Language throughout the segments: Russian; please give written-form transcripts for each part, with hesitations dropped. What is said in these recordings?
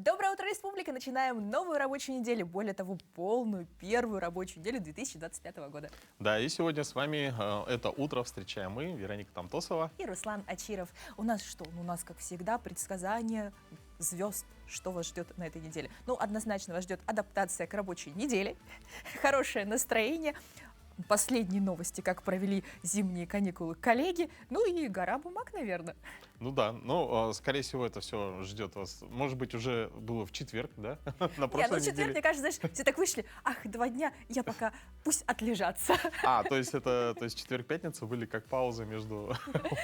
Доброе утро, Республика! Начинаем новую рабочую неделю, более того, полную первую рабочую неделю 2025 года. Да, и сегодня с вами это утро встречаем мы, Вероника Тамтосова. И Руслан Ачиров. У нас что? У нас, как всегда, предсказание звезд, что вас ждет на этой неделе. Ну, однозначно вас ждет адаптация к рабочей неделе, хорошее настроение, последние новости, как провели зимние каникулы коллеги, ну и гора бумаг, наверное. Ну да, ну, скорее всего, это все ждет вас. Может быть, уже было в четверг, да? На Не, прошлой ну четверг, неделе. мне кажется, знаешь, все так вышли, ах, 2 дня, я пока пусть отлежатся. То есть четверг-пятница были как пауза между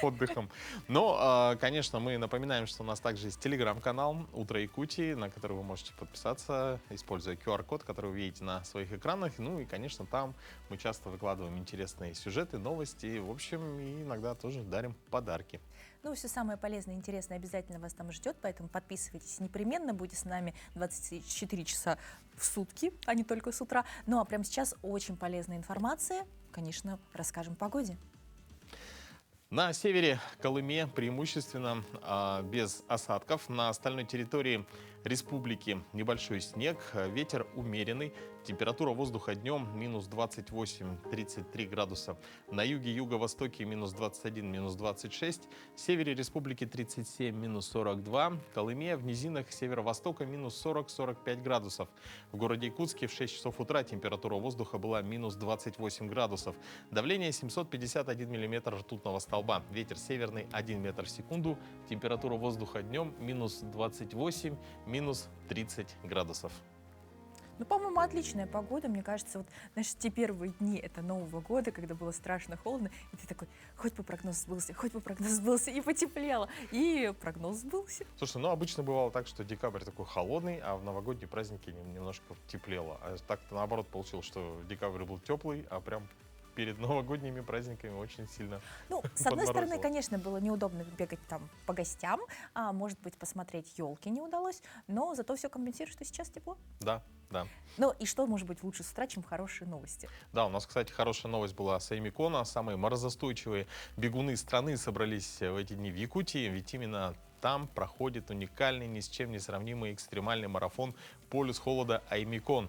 отдыхом. Но, конечно, мы напоминаем, что у нас также есть телеграм-канал «Утро Якутии», на который вы можете подписаться, используя QR-код, который вы видите на своих экранах. Ну и, конечно, там мы часто выкладываем интересные сюжеты, новости, в общем, и иногда тоже дарим подарки. Ну, все самое полезное и интересное обязательно вас там ждет, поэтому подписывайтесь непременно, будьте с нами 24 часа в сутки, а не только с утра. Ну, а прямо сейчас очень полезная информация, конечно, расскажем о погоде. На севере Колыме преимущественно без осадков. На остальной территории республики небольшой снег, ветер умеренный. Температура воздуха днем минус 28-33 градуса. На юге, юго-востоке минус 21, минус 26. В севере республики 37, минус 42. В Колыме, в низинах северо-востока минус 40-45 градусов. В городе Якутске в 6 часов утра температура воздуха была минус 28 градусов. Давление 751 миллиметр ртутного столба. Ветер северный 1 метр в секунду. Температура воздуха днем минус 28, минус 30 градусов. Ну, по-моему, отличная погода, мне кажется, вот, знаешь, те первые дни это Нового года, когда было страшно холодно, и ты такой, хоть бы прогноз сбылся, хоть бы прогноз сбылся, и потеплело, и прогноз сбылся. Слушай, ну обычно бывало так, что декабрь такой холодный, а в новогодние праздники немножко теплело. А так-то наоборот получилось, что декабрь был теплый, а прям перед новогодними праздниками очень сильно Ну, с одной стороны, подморозило. конечно, было неудобно бегать там по гостям, а может быть, посмотреть елки не удалось, но зато все компенсирует, что сейчас тепло. Да, да. Ну, и что может быть лучше с утра, чем хорошие новости? Да, у нас, кстати, хорошая новость была с Аймикона. Самые морозостойчивые бегуны страны собрались в эти дни в Якутии, ведь именно там проходит уникальный, ни с чем не сравнимый экстремальный марафон «Полюс холода Аймикон».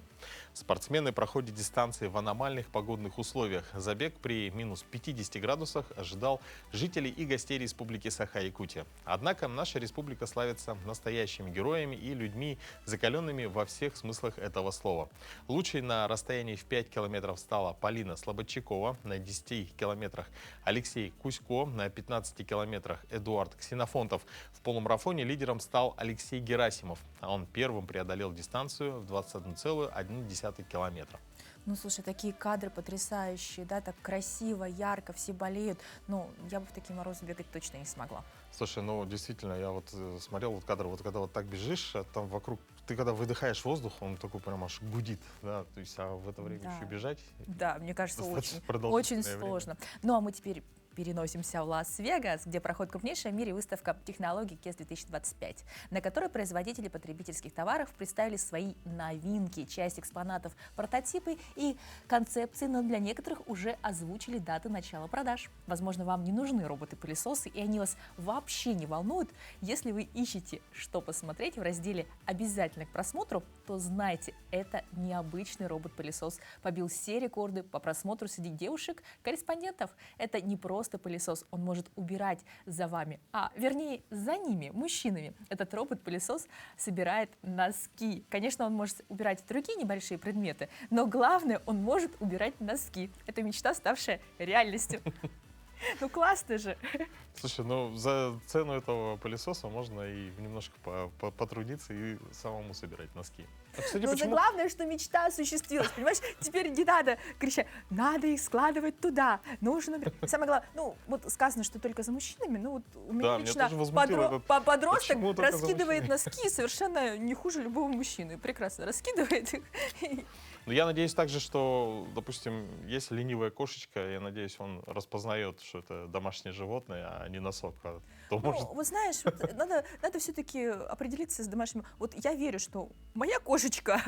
Спортсмены проходят дистанции в аномальных погодных условиях. Забег при минус 50 градусах ожидал жителей и гостей Республики Саха-Якутия. Однако наша республика славится настоящими героями и людьми, закаленными во всех смыслах этого слова. Лучшей на расстоянии в 5 километров стала Полина Слободчакова, на 10 километрах Алексей Кузько, на 15 километрах Эдуард Ксенофонтов. В полумарафоне лидером стал Алексей Герасимов, а он первым преодолел дистанцию в 21,1 километра. Ну, слушай, такие кадры потрясающие, да, так красиво, ярко, все болеют. Ну, я бы в такие морозы бегать точно не смогла. Слушай, ну действительно, я вот смотрел вот кадр, вот когда вот так бежишь, а там вокруг, ты когда выдыхаешь воздух, он такой прям аж гудит, да, то есть, а в это время Да. еще бежать. Да, мне кажется, Достаточно очень продолжительное время. сложно. Ну, а мы теперь переносимся в Лас-Вегас, где проходит крупнейшая в мире выставка технологий CES-2025, на которой производители потребительских товаров представили свои новинки. Часть экспонатов — прототипы и концепции, но для некоторых уже озвучили даты начала продаж. Возможно, вам не нужны роботы-пылесосы, и они вас вообще не волнуют. Если вы ищете, что посмотреть в разделе «Обязательно к просмотру», то знайте, это необычный робот-пылесос. Побил все рекорды по просмотру среди девушек-корреспондентов. Это не просто пылесос, он может убирать за вами, вернее, за ними, мужчинами. Этот робот-пылесос собирает носки. Конечно, он может убирать другие небольшие предметы, но главное, он может убирать носки. Это мечта, ставшая реальностью. Ну классно же! Слушай, ну за цену этого пылесоса можно и немножко потрудиться и самому собирать носки. А, кстати, Но почему... главное, что мечта осуществилась, понимаешь? Теперь не надо кричать, надо их складывать туда, нужно... Самое главное, ну вот сказано, что только за мужчинами, ну вот у меня Да, меня лично тоже возмутило этот- подросток почему только за раскидывает мужчинами? носки совершенно не хуже любого мужчины, прекрасно раскидывает их. Но я надеюсь также, что, допустим, есть ленивая кошечка, я надеюсь, он распознает, что это домашнее животное, а не носок. То Ну, может... вот знаешь, вот надо все-таки определиться с домашним. Вот я верю, что моя кошечка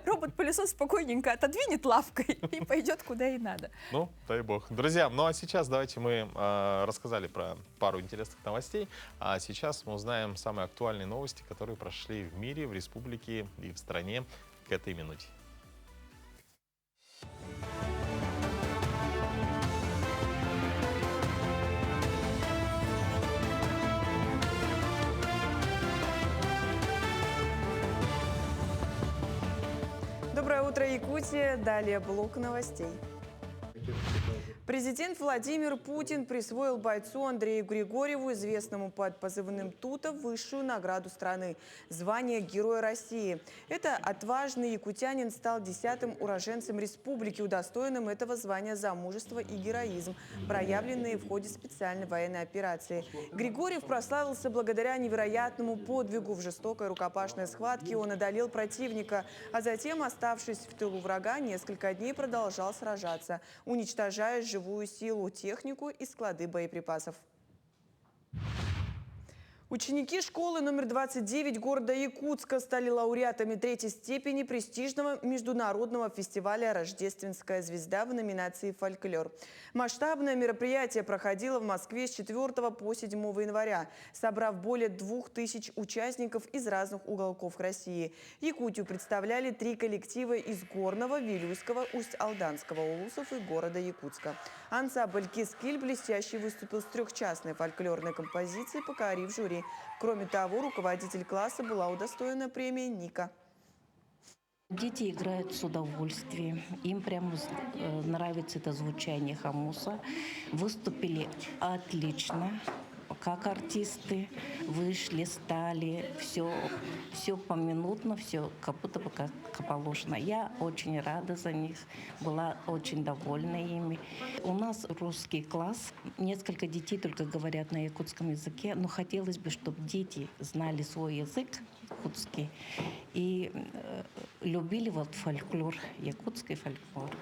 робот-пылесос спокойненько отодвинет лавкой и пойдет куда и надо. Ну, дай бог. Друзья, ну а сейчас давайте мы рассказали про пару интересных новостей, а сейчас мы узнаем самые актуальные новости, которые прошли в мире, в республике и в стране к этой минуте. Доброе утро, Якутия. Далее блок новостей. Президент Владимир Путин присвоил бойцу Андрею Григорьеву, известному под позывным «Тута», высшую награду страны – звание Героя России. Это отважный якутянин стал 10-м уроженцем республики, удостоенным этого звания за мужество и героизм, проявленные в ходе специальной военной операции. Григорьев прославился благодаря невероятному подвигу. В жестокой рукопашной схватке он одолел противника, а затем, оставшись в тылу врага, несколько дней продолжал сражаться, уничтожая живую силу, технику и склады боеприпасов. Ученики школы номер 29 города Якутска стали лауреатами 3-й степени престижного международного фестиваля «Рождественская звезда» в номинации «Фольклор». Масштабное мероприятие проходило в Москве с 4 по 7 января, собрав более 2000 участников из разных уголков России. Якутию представляли 3 коллектива из Горного, Вилюйского, Усть-Алданского улусов и города Якутска. Ансамбль «Кискиль» блестяще выступил с трехчастной фольклорной композицией, покорив жюри. Кроме того, руководитель класса была удостоена премии «Ника». Дети играют с удовольствием, им прямо нравится это звучание хомуса. Выступили отлично, как артисты, вышли, стали, все поминутно, все как будто бы как положено. Я очень рада за них, была очень довольна ими. У нас русский класс, несколько детей только говорят на якутском языке, но хотелось бы, чтобы дети знали свой язык якутский и любили вот фольклор, якутский фольклор.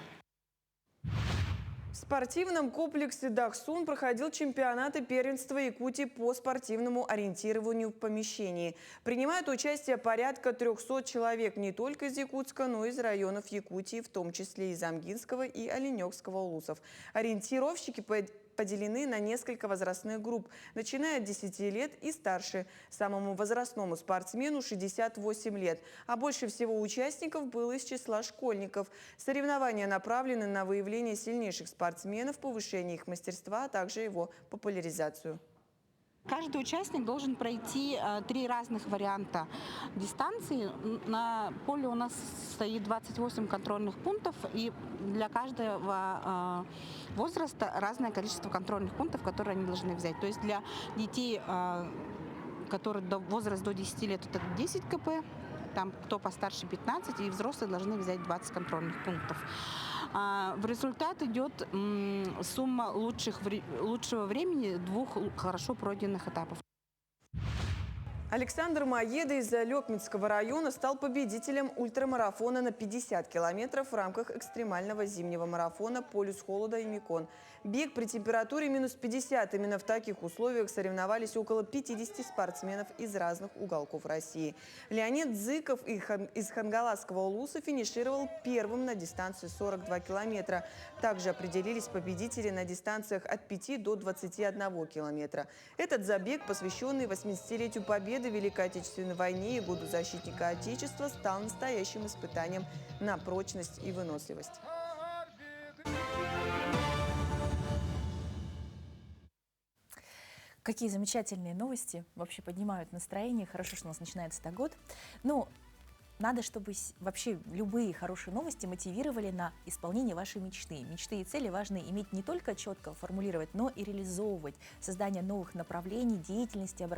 В спортивном комплексе «Дахсун» проходил чемпионат и первенство Якутии по спортивному ориентированию в помещении. Принимают участие порядка 300 человек не только из Якутска, но и из районов Якутии, в том числе из Амгинского и Оленёкского улусов. Ориентировщики поделены на несколько возрастных групп, начиная от 10 лет и старше. Самому возрастному спортсмену 68 лет, а больше всего участников было из числа школьников. Соревнования направлены на выявление сильнейших спортсменов, повышение их мастерства, а также его популяризацию. Каждый участник должен пройти 3 разных варианта дистанции. На поле у нас стоит 28 контрольных пунктов, и для каждого возраста разное количество контрольных пунктов, которые они должны взять. То есть для детей, которые возраст до 10 лет, это 10 КП, там кто постарше 15, и взрослые должны взять 20 контрольных пунктов. В результат идет сумма лучшего времени 2 хорошо пройденных этапов. Александр Маеда из Лёкминского района стал победителем ультрамарафона на 50 километров в рамках экстремального зимнего марафона «Полюс холода и Мекон». Бег при температуре минус 50. Именно в таких условиях соревновались около 50 спортсменов из разных уголков России. Леонид Зыков из Хангаласского улуса финишировал первым на дистанции 42 километра. Также определились победители на дистанциях от 5 до 21 километра. Этот забег, посвященный 80-летию победы в Великой Отечественной войне и Году защитника Отечества, стал настоящим испытанием на прочность и выносливость. Какие замечательные новости, вообще поднимают настроение. Хорошо, что у нас начинается этот год. Но надо, чтобы вообще любые хорошие новости мотивировали на исполнение вашей мечты. Мечты и цели важно иметь не только четко формулировать, но и реализовывать. Создание новых направлений, деятельности,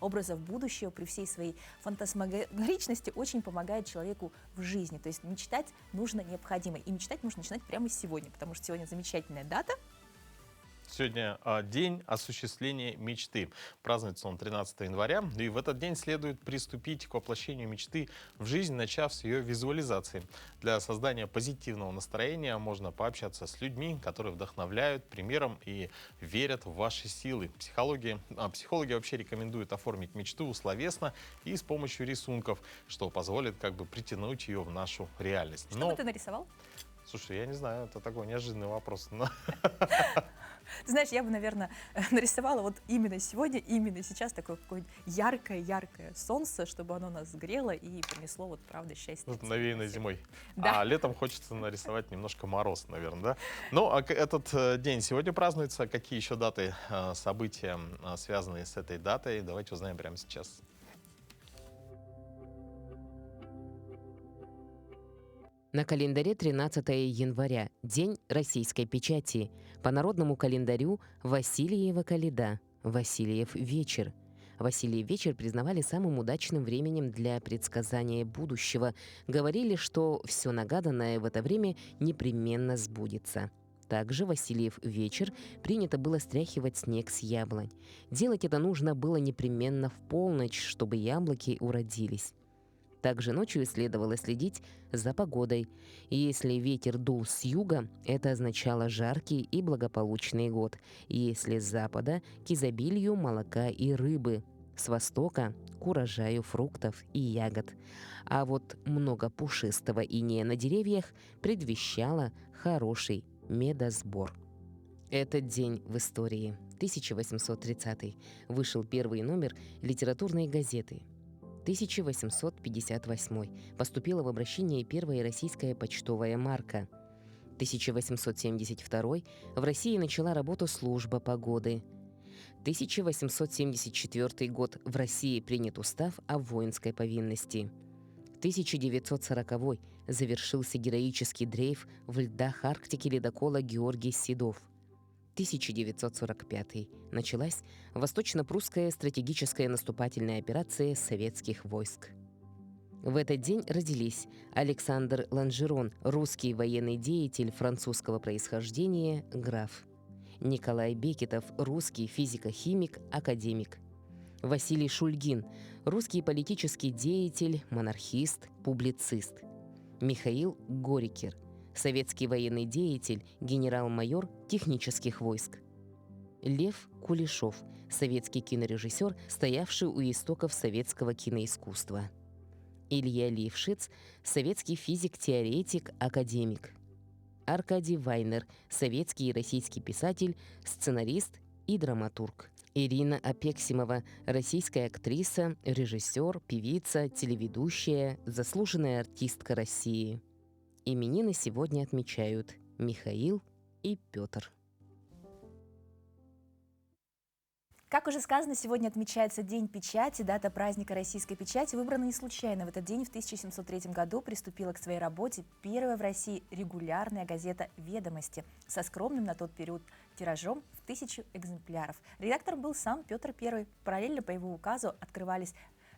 образов будущего при всей своей фантасмагоричности очень помогает человеку в жизни. То есть мечтать нужно необходимо. И мечтать нужно начинать прямо сегодня, потому что сегодня замечательная дата. Сегодня день осуществления мечты. Празднуется он 13 января. И в этот день следует приступить к воплощению мечты в жизнь, начав с ее визуализации. Для создания позитивного настроения можно пообщаться с людьми, которые вдохновляют примером и верят в ваши силы. Психологи вообще рекомендуют оформить мечту словесно и с помощью рисунков, что позволит притянуть ее в нашу реальность. Что бы ты нарисовал? Слушай, я не знаю, это такой неожиданный вопрос. Ты знаешь, я бы, наверное, нарисовала вот именно сегодня, именно сейчас такое какое-нибудь яркое-яркое солнце, чтобы оно нас грело и принесло вот, правда, счастье. Навеянное зимой. Да. А летом хочется нарисовать немножко мороз, наверное, да? Ну, а этот день сегодня празднуется. Какие еще даты, события, связанные с этой датой? Давайте узнаем прямо сейчас. На календаре 13 января, День российской печати. По народному календарю Васильева коляда, Васильев вечер. Васильев вечер признавали самым удачным временем для предсказания будущего. Говорили, что все нагаданное в это время непременно сбудется. Также Васильев вечер принято было стряхивать снег с яблонь. Делать это нужно было непременно в полночь, чтобы яблоки уродились. Также ночью следовало следить за погодой. И если ветер дул с юга, это означало жаркий и благополучный год. И если с запада – к изобилию молока и рыбы. С востока – к урожаю фруктов и ягод. А вот много пушистого инея на деревьях предвещало хороший медосбор. Этот день в истории. 1830 вышел первый номер литературной газеты. 1858 поступила в обращение первая российская почтовая марка. 1872 в России начала работу служба погоды. 1874 год в России принят устав о воинской повинности. 1940 завершился героический дрейф в льдах Арктики ледокола Георгий Седов. 1945 началась восточно-прусская стратегическая наступательная операция советских войск. В этот день родились Александр Ланжерон, русский военный деятель французского происхождения, граф. Николай Бекетов, русский физико-химик, академик. Василий Шульгин, русский политический деятель, монархист, публицист. Михаил Горикер, советский военный деятель, генерал-майор технических войск. Лев Кулешов, советский кинорежиссер, стоявший у истоков советского киноискусства. Илья Лившиц, советский физик-теоретик, академик. Аркадий Вайнер, советский и российский писатель, сценарист и драматург. Ирина Апексимова, российская актриса, режиссер, певица, телеведущая, заслуженная артистка России. Именины сегодня отмечают Михаил и Петр. Как уже сказано, сегодня отмечается День печати. Дата праздника российской печати выбрана не случайно. В этот день, в 1703 году, приступила к своей работе первая в России регулярная газета «Ведомости» со скромным на тот период тиражом в 1000 экземпляров. Редактором был сам Петр I. Параллельно по его указу открывались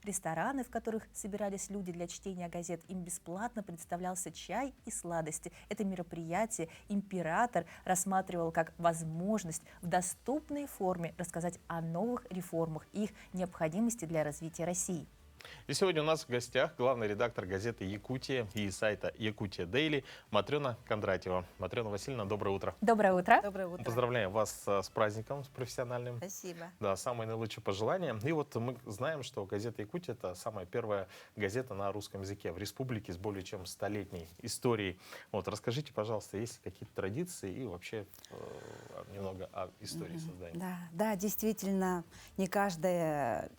рестораны, в которых собирались люди для чтения газет. Им бесплатно представлялся чай и сладости. Это мероприятие император рассматривал как возможность в доступной форме рассказать о новых реформах и их необходимости для развития России. И сегодня у нас в гостях главный редактор газеты «Якутия» и сайта «Якутия Дейли» Матрена Кондратьева. Матрена Васильевна, доброе утро. Доброе утро. Доброе утро. Поздравляем вас с праздником, с профессиональным. Спасибо. Да, самые наилучшие пожелания. И вот мы знаем, что газета «Якутия» — это самая первая газета на русском языке в республике с более чем 100-летней историей. Вот, расскажите, пожалуйста, есть ли какие-то традиции и вообще немного о истории создания? Да, действительно, не каждая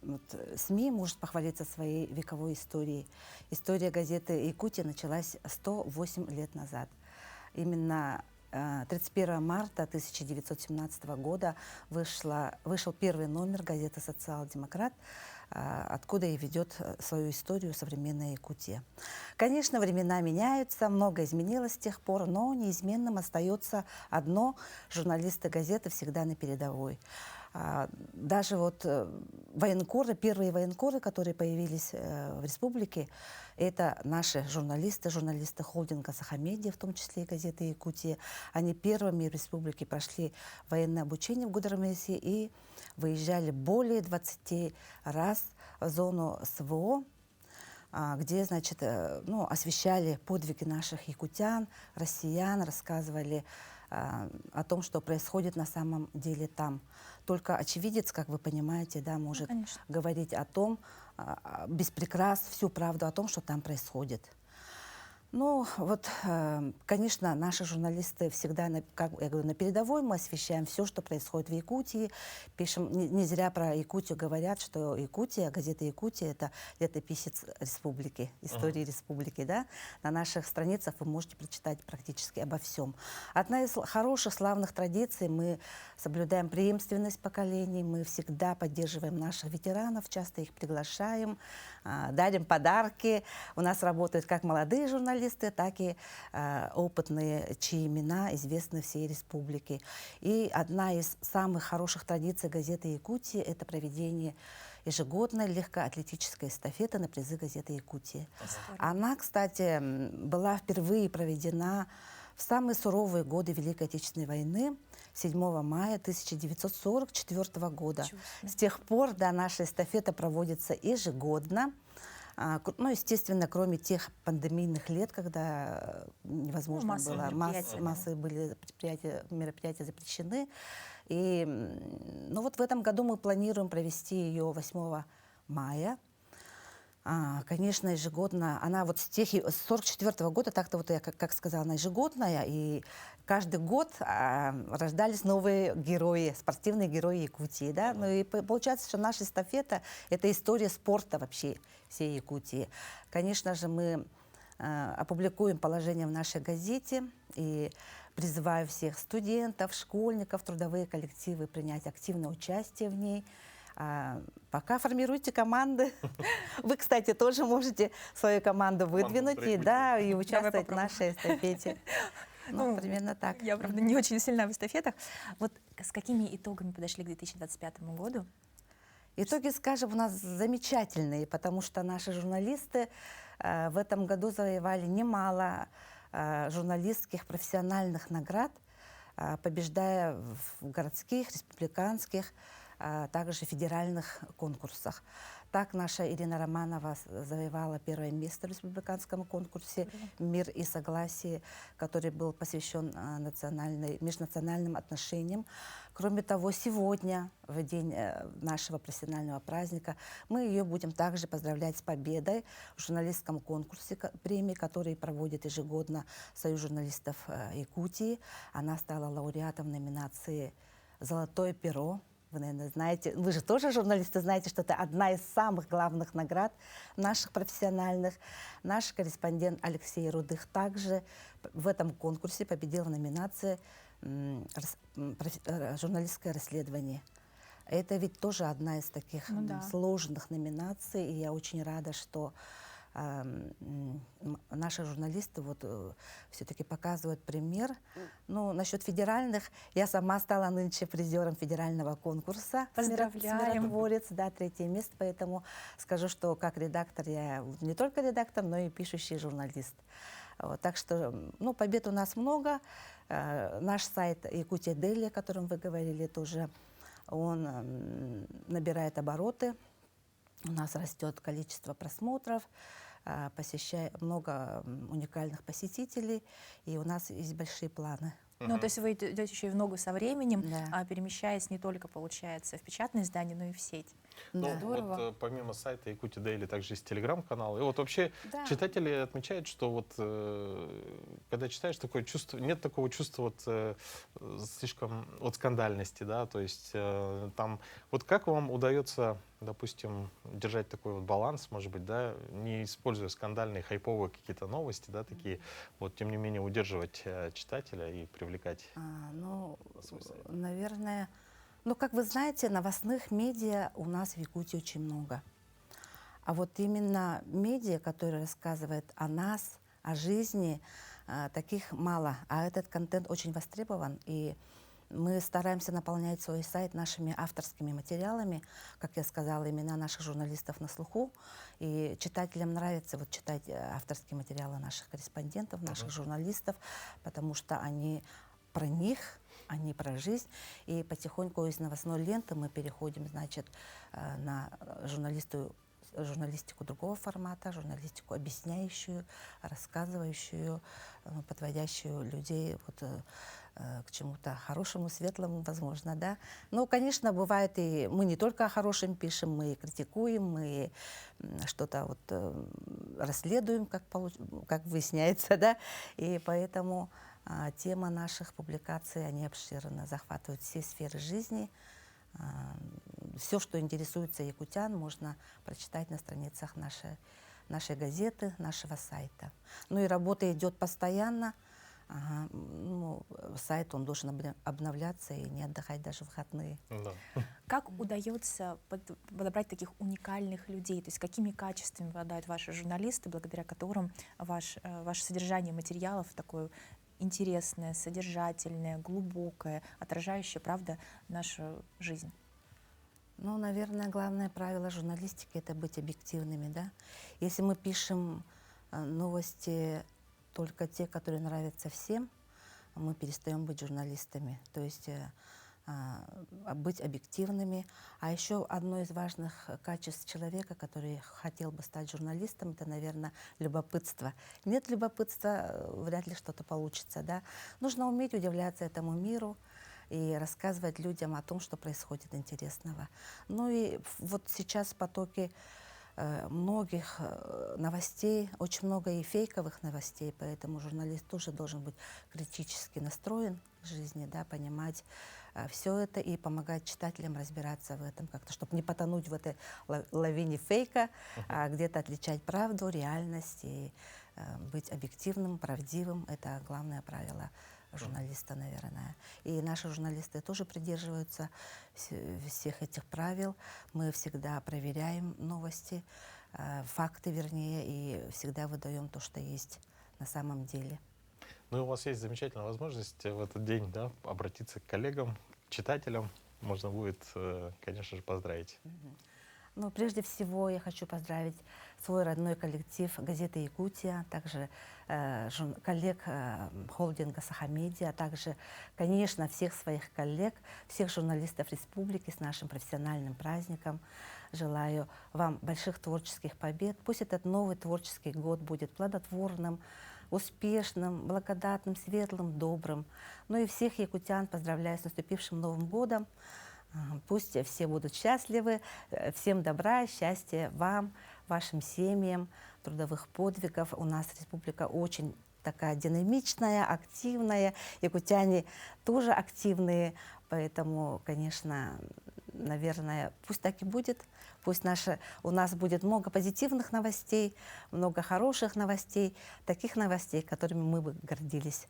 СМИ может похвалиться своей вековой историей. История газеты «Якутия» началась 108 лет назад. Именно 31 марта 1917 года вышел первый номер газеты «Социал-демократ», откуда и ведет свою историю современная Якутия. Конечно, времена меняются, много изменилось с тех пор, но неизменным остается одно – журналисты газеты всегда на передовой. Даже вот военкоры, первые военкоры, которые появились в республике, это наши журналисты холдинга «Сахамедия», в том числе и газеты «Якутия». Они первыми в республике прошли военное обучение в Гудермесе и выезжали более 20 раз в зону СВО, где, значит, освещали подвиги наших якутян, россиян, рассказывали о том, что происходит на самом деле там. Только очевидец, как вы понимаете, да, может говорить о том, без прикрас, всю правду о том, что там происходит. Ну, вот, конечно, наши журналисты всегда, как я говорю, на передовой. Мы освещаем все, что происходит в Якутии. Пишем, не зря про Якутию говорят, что Якутия, газета «Якутия» — это летописец республики, истории республики, да. На наших страницах вы можете прочитать практически обо всем. Одна из хороших, славных традиций — мы соблюдаем преемственность поколений, мы всегда поддерживаем наших ветеранов, часто их приглашаем, дарим подарки. У нас работают как молодые журналисты, так и опытные, чьи имена известны всей республике. И одна из самых хороших традиций газеты «Якутия» — это проведение ежегодной легкоатлетической эстафеты на призы газеты «Якутия». Она, кстати, была впервые проведена в самые суровые годы Великой Отечественной войны, 7 мая 1944 года. С тех пор, да, наша эстафета проводится ежегодно. Ну, естественно, кроме тех пандемийных лет, когда невозможно было, массы были мероприятия запрещены. И, ну, вот в этом году мы планируем провести ее 8 мая. Конечно, ежегодно, она вот с 1944 года, так-то вот я, как сказала, она ежегодная, и каждый год рождались новые герои, спортивные герои Якутии, да, ну и получается, что наша эстафета — это история спорта вообще всей Якутии. Конечно же, мы опубликуем положение в нашей газете и призываю всех студентов, школьников, трудовые коллективы принять активное участие в ней. Пока формируйте команды. Вы, кстати, тоже можете свою команду выдвинуть и участвовать в нашей эстафете. Ну, примерно так. Я, правда, не очень сильна в эстафетах. Вот с какими итогами подошли к 2025 году? Итоги, скажем, у нас замечательные, потому что наши журналисты в этом году завоевали немало журналистских профессиональных наград, побеждая в городских, республиканских, также федеральных конкурсах. Так наша Ирина Романова завоевала первое место в республиканском конкурсе «Мир и согласие», который был посвящен межнациональным отношениям. Кроме того, сегодня, в день нашего профессионального праздника, мы ее будем также поздравлять с победой в журналистском конкурсе премии, который проводит ежегодно Союз журналистов Якутии. Она стала лауреатом номинации «Золотое перо». Вы, наверное, знаете, вы же тоже журналисты, знаете, что это одна из самых главных наград наших профессиональных. Наш корреспондент Алексей Рудых также в этом конкурсе победил в номинации «Журналистское расследование». Это ведь тоже одна из таких сложных номинаций, и я очень рада, что наши журналисты все-таки показывают пример. Ну, насчет федеральных, я сама стала нынче призером федерального конкурса. Поздравляем! «Миротворец», да, 3-е место, поэтому скажу, что как редактор я не только редактор, но и пишущий журналист. Вот, так что, ну, побед у нас много. Наш сайт «Якутия Дели», о котором вы говорили, тоже он набирает обороты. У нас растет количество просмотров, посещает много уникальных посетителей, и у нас есть большие планы. Ну, то есть вы идете еще и в ногу со временем, перемещаясь не только, получается, в печатное издание, но и в сеть. Ну, вот помимо сайта Якутия Дейли также есть телеграм-канал. И вот вообще читатели отмечают, что вот когда читаешь, такое чувство, нет такого чувства слишком скандальности, да, то есть там, вот как вам удается, допустим, держать такой вот баланс, может быть, да, не используя скандальные, хайповые какие-то новости, да, такие, вот, тем не менее, удерживать читателя и привлекать ну, на свой сайт? Наверное, ну, как вы знаете, новостных медиа у нас в Якутии очень много. А вот именно медиа, которые рассказывают о нас, о жизни, таких мало. А этот контент очень востребован. И Мы стараемся наполнять свой сайт нашими авторскими материалами. Как я сказала, имена наших журналистов на слуху. И читателям нравится вот читать авторские материалы наших корреспондентов, наших журналистов, потому что они про них, они про жизнь. И потихоньку из новостной ленты мы переходим, значит, на журналистику другого формата, журналистику объясняющую, рассказывающую, подводящую людей вот, к чему-то хорошему, светлому, возможно, да. Ну, конечно, бывает и мы не только о хорошем пишем, мы и критикуем, мы что-то вот расследуем, как выясняется, да. И поэтому тема наших публикаций, они обширно захватывают все сферы жизни. Все, что интересуется якутян, можно прочитать на страницах нашей газеты, нашего сайта. Ну и работа идет постоянно. Ну, сайт, он должен обновляться и не отдыхать даже в выходные. Да. Как удается подобрать таких уникальных людей? То есть какими качествами обладают ваши журналисты, благодаря которым ваше содержание материалов такое интересное, содержательное, глубокое, отражающее, правда, нашу жизнь? Ну, наверное, главное правило журналистики — это быть объективными, да. Если мы пишем новости только те, которые нравятся всем, мы перестаем быть журналистами. То есть быть объективными. А еще одно из важных качеств человека, который хотел бы стать журналистом, это, наверное, любопытство. Нет любопытства, вряд ли что-то получится, да. Нужно уметь удивляться этому миру и рассказывать людям о том, что происходит интересного. Ну и вот сейчас в потоке многих новостей, очень много и фейковых новостей, поэтому журналист тоже должен быть критически настроен к жизни, да, понимать все это и помогать читателям разбираться в этом как-то, чтобы не потонуть в этой лавине фейка, а где-то отличать правду, реальность и быть объективным, правдивым. Это главное правило журналиста, наверное. И наши журналисты тоже придерживаются всех этих правил. Мы всегда проверяем новости, факты, вернее, и всегда выдаем то, что есть на самом деле. Ну и у вас есть замечательная возможность в этот день, да, обратиться к коллегам, к читателям. Можно будет, конечно же, поздравить. Ну, прежде всего, я хочу поздравить свой родной коллектив газеты «Якутия», также коллег холдинга «Сахамедиа», а также, конечно, всех своих коллег, всех журналистов республики с нашим профессиональным праздником. Желаю вам больших творческих побед. Пусть этот новый творческий год будет плодотворным, успешным, благодатным, светлым, добрым. Ну и всех якутян поздравляю с наступившим Новым годом. Пусть все будут счастливы, всем добра, счастья вам, вашим семьям, трудовых подвигов. У нас республика очень такая динамичная, активная, якутяне тоже активные, поэтому, конечно, наверное, пусть так и будет. Пусть у нас будет много позитивных новостей, много хороших новостей, таких новостей, которыми мы бы гордились.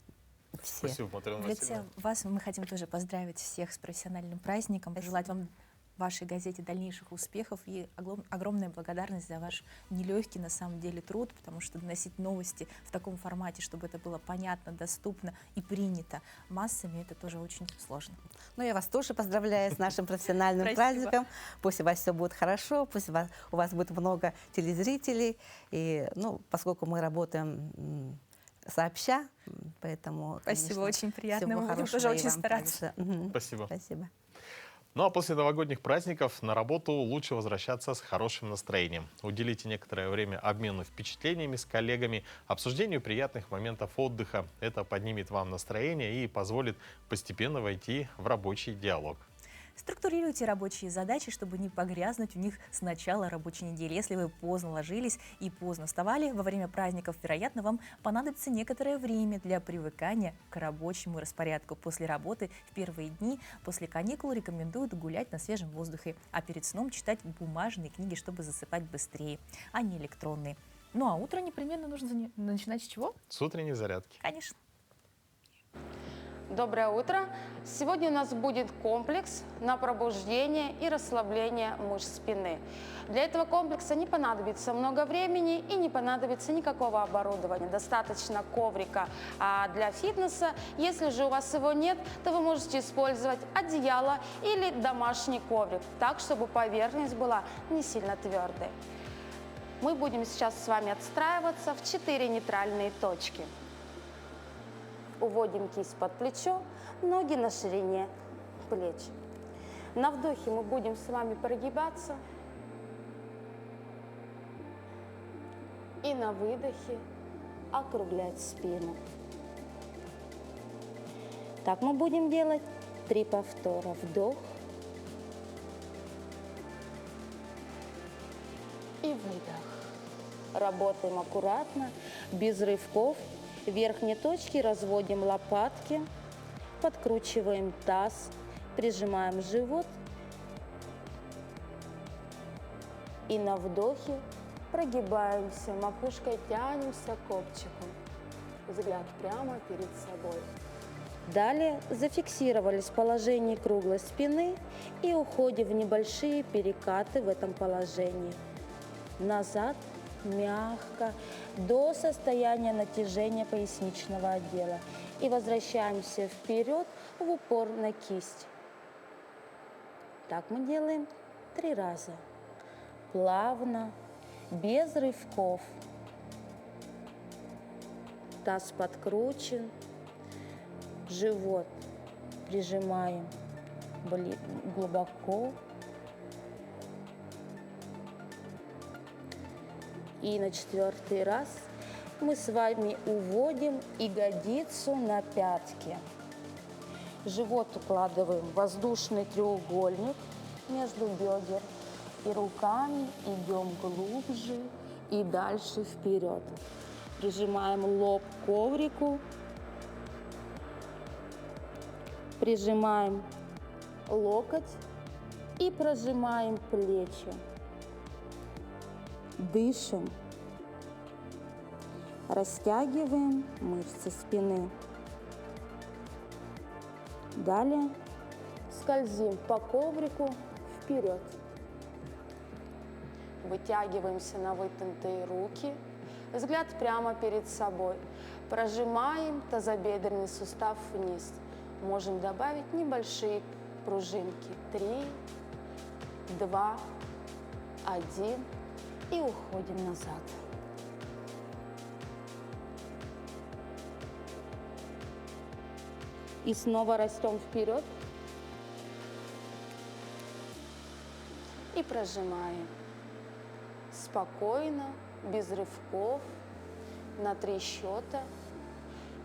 Все. Спасибо, Матрена Васильевна. Вас мы хотим тоже поздравить всех с профессиональным праздником, пожелать вам вашей газете дальнейших успехов и огромная благодарность за ваш нелегкий на самом деле труд, потому что доносить новости в таком формате, чтобы это было понятно, доступно и принято массами, это тоже очень сложно. Ну, я вас тоже поздравляю с нашим профессиональным праздником. Пусть у вас все будет хорошо, пусть у вас будет много телезрителей. И, ну, поскольку мы работаем сообща, поэтому, спасибо, конечно, очень приятно. всего Мы будем хорошего тоже и очень вам стараться. также. Спасибо. Спасибо. Ну а после новогодних праздников на работу лучше возвращаться с хорошим настроением. Уделите некоторое время обмену впечатлениями с коллегами, обсуждению приятных моментов отдыха. Это поднимет вам настроение и позволит постепенно войти в рабочий диалог. Структурируйте рабочие задачи, чтобы не погрязнуть в них с начала рабочей недели. Если вы поздно ложились и поздно вставали, во время праздников, вероятно, вам понадобится некоторое время для привыкания к рабочему распорядку. После работы в первые дни после каникул рекомендуют гулять на свежем воздухе, а перед сном читать бумажные книги, чтобы засыпать быстрее, а не электронные. Ну а утро непременно нужно начинать с чего? С утренней зарядки. Конечно. Доброе утро! Сегодня у нас будет комплекс на пробуждение и расслабление мышц спины. Для этого комплекса не понадобится много времени и не понадобится никакого оборудования. Достаточно коврика для фитнеса. Если же у вас его нет, то вы можете использовать одеяло или домашний коврик, так, чтобы поверхность была не сильно твердой. Мы будем сейчас с вами отстраиваться в 4 нейтральные точки. Уводим кисть под плечо, ноги на ширине плеч. На вдохе мы будем с вами прогибаться. И на выдохе округлять спину. Так мы будем делать 3 повтора. Вдох и выдох. Работаем аккуратно, без рывков. В верхней точке разводим лопатки, подкручиваем таз, прижимаем живот. И на вдохе прогибаемся, макушкой тянемся к копчику. Взгляд прямо перед собой. Далее зафиксировались в положении круглой спины и уходим в небольшие перекаты в этом положении. Назад, мягко, до состояния натяжения поясничного отдела. И возвращаемся вперед в упор на кисть. Так мы делаем 3 раза. Плавно, без рывков. Таз подкручен, живот прижимаем глубоко. И на 4-й раз мы с вами уводим ягодицу на пятки. Живот укладываем в воздушный треугольник между бедер. И руками идем глубже и дальше вперед. Прижимаем лоб к коврику. Прижимаем локоть и прожимаем плечи. Дышим. Растягиваем мышцы спины. Далее скользим по коврику вперед. Вытягиваемся на вытянутые руки. Взгляд прямо перед собой. Прожимаем тазобедренный сустав вниз. Можем добавить небольшие пружинки. 3, 2, 1. И уходим назад. И снова растем вперед. И прожимаем. Спокойно, без рывков, на 3 счета.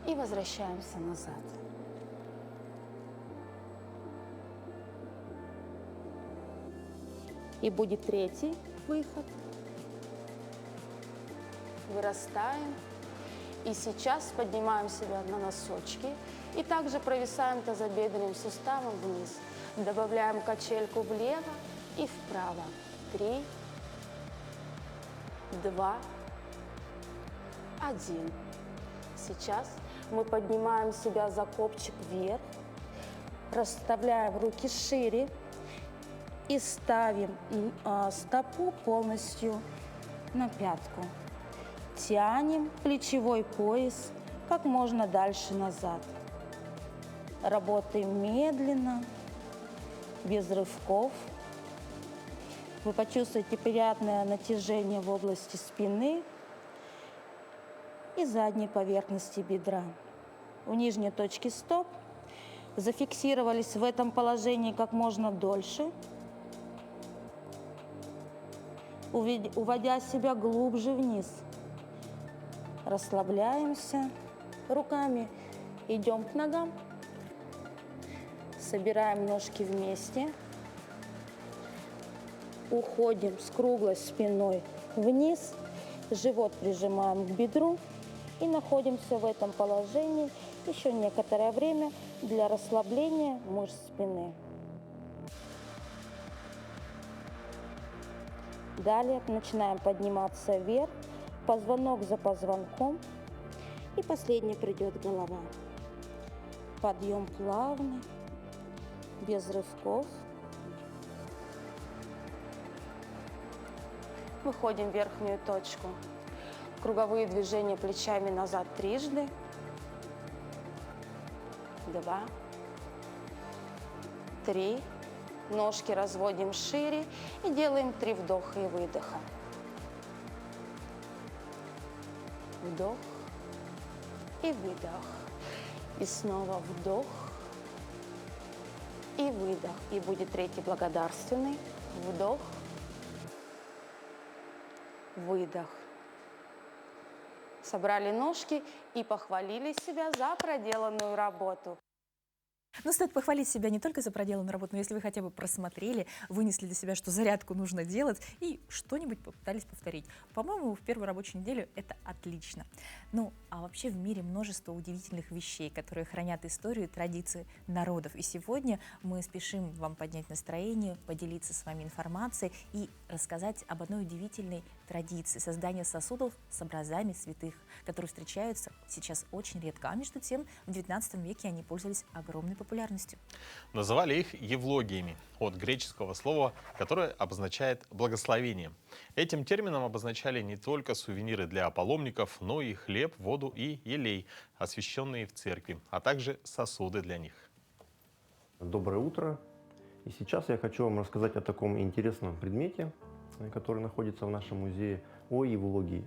И возвращаемся назад. И будет 3-й выход. Вырастаем. И сейчас поднимаем себя на носочки. И также провисаем тазобедренным суставом вниз. Добавляем качельку влево и вправо. 3, 2, 1. Сейчас мы поднимаем себя за копчик вверх. Расставляем руки шире. И ставим стопу полностью на пятку. Тянем плечевой пояс как можно дальше назад. Работаем медленно, без рывков. Вы почувствуете приятное натяжение в области спины и задней поверхности бедра. В нижней точке стоп. Зафиксировались в этом положении как можно дольше, уводя себя глубже вниз. Расслабляемся, руками идем к ногам, собираем ножки вместе, уходим с круглой спиной вниз, живот прижимаем к бедру и находимся в этом положении еще некоторое время для расслабления мышц спины. Далее начинаем подниматься вверх, позвонок за позвонком, и последний придет голова. Подъем плавный, без рывков. Выходим в верхнюю точку. Круговые движения плечами назад трижды. 2, 3. Ножки разводим шире и делаем 3 вдоха и выдоха. Вдох и выдох. И снова вдох и выдох. И будет третий благодарственный. Вдох, выдох. Собрали ножки и похвалили себя за проделанную работу. Ну, стоит похвалить себя не только за проделанную работу, но если вы хотя бы просмотрели, вынесли для себя, что зарядку нужно делать, и что-нибудь попытались повторить. По-моему, в первую рабочую неделю это отлично. Ну, а вообще в мире множество удивительных вещей, которые хранят историю и традиции народов. И сегодня мы спешим вам поднять настроение, поделиться с вами информацией и рассказать об одной удивительной традиции создания сосудов с образами святых, которые встречаются сейчас очень редко. А между тем, в XIX веке они пользовались огромной популярностью. Называли их евлогиями, от греческого слова, которое обозначает благословение. Этим термином обозначали не только сувениры для паломников, но и хлеб, воду и елей, освященные в церкви, а также сосуды для них. Доброе утро! И сейчас я хочу вам рассказать о таком интересном предмете, который находится в нашем музее, о евлогии.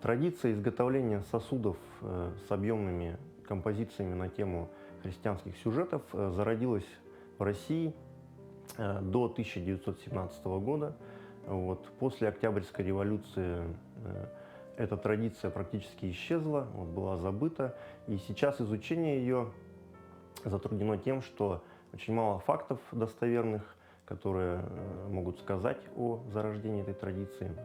Традиция изготовления сосудов с объемными композициями на тему христианских сюжетов зародилась в России до 1917 года. После Октябрьской революции эта традиция практически исчезла, была забыта. И сейчас изучение ее затруднено тем, что очень мало фактов достоверных, которые могут сказать о зарождении этой традиции.